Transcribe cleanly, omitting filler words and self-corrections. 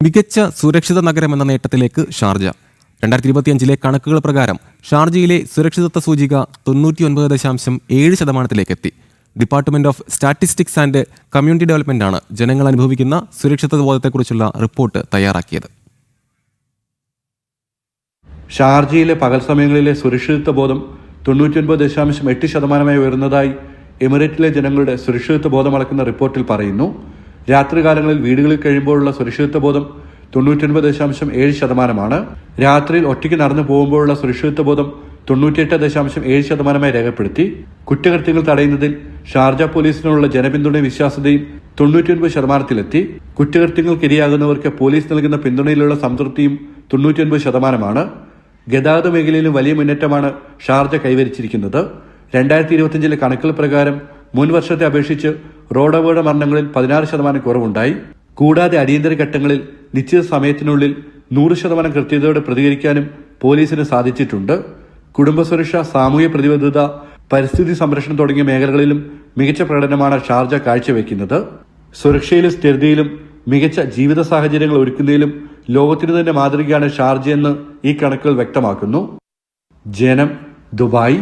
മികച്ച സുരക്ഷിത നഗരം എന്ന നേട്ടത്തിലേക്ക് ഷാർജ. 2025 കണക്കുകൾ പ്രകാരം ഷാർജയിലെ സുരക്ഷിതത്വ സൂചിക 99.7% എത്തി. Department of statistics and community development ആണ് ജനങ്ങൾ അനുഭവിക്കുന്ന സുരക്ഷിതത്വ ബോധത്തെക്കുറിച്ചുള്ള റിപ്പോർട്ട് തയ്യാറാക്കിയത്. ഷാർജയിലെ പകൽ സമയങ്ങളിലെ സുരക്ഷിതത്വ ബോധം 99.8% ഉയർന്നതായി എമിറേറ്റിലെ ജനങ്ങളുടെ സുരക്ഷിതത്വ ബോധം അളക്കുന്ന റിപ്പോർട്ടിൽ പറയുന്നു. രാത്രികാലങ്ങളിൽ വീടുകളിൽ കഴിയുമ്പോഴുള്ള സുരക്ഷിതത്വ ബോധം 99.7%. രാത്രിയിൽ ഒറ്റയ്ക്ക് നടന്നു പോകുമ്പോഴുള്ള സുരക്ഷിതത്വ ബോധം 98.7% രേഖപ്പെടുത്തി. കുറ്റകൃത്യങ്ങൾ തടയുന്നതിൽ ഷാർജ പോലീസിനുള്ള ജനപിന്തുണയും വിശ്വാസ്യതയും 99%. കുറ്റകൃത്യങ്ങൾക്കിരയാകുന്നവർക്ക് പോലീസ് നൽകുന്ന പിന്തുണയിലുള്ള സംതൃപ്തിയും 99%. ഗതാഗത മേഖലയിലും വലിയ മുന്നേറ്റമാണ് ഷാർജ കൈവരിച്ചിരിക്കുന്നത്. 2025 കണക്കുകൾ പ്രകാരം മുൻ വർഷത്തെ അപേക്ഷിച്ച് റോഡ് അപകട മരണങ്ങളിൽ 16% കുറവുണ്ടായി. കൂടാതെ അടിയന്തര ഘട്ടങ്ങളിൽ നിശ്ചിത സമയത്തിനുള്ളിൽ 100% കൃത്യതയോടെ പ്രതികരിക്കാനും പോലീസിന് സാധിച്ചിട്ടുണ്ട്. കുടുംബസുരക്ഷ, സാമൂഹ്യ പ്രതിബദ്ധത, പരിസ്ഥിതി സംരക്ഷണം തുടങ്ങിയ മേഖലകളിലും മികച്ച പ്രകടനമാണ് ഷാർജ കാഴ്ചവെക്കുന്നത്. സുരക്ഷയിലും സ്ഥിരതയിലും മികച്ച ജീവിത സാഹചര്യങ്ങൾ ഒരുക്കുന്നതിലും ലോകത്തിന് തന്നെ മാതൃകയാണ് ഷാർജയെന്ന് ഈ കണക്കുകൾ വ്യക്തമാക്കുന്നു. ജനം, ദുബായ്.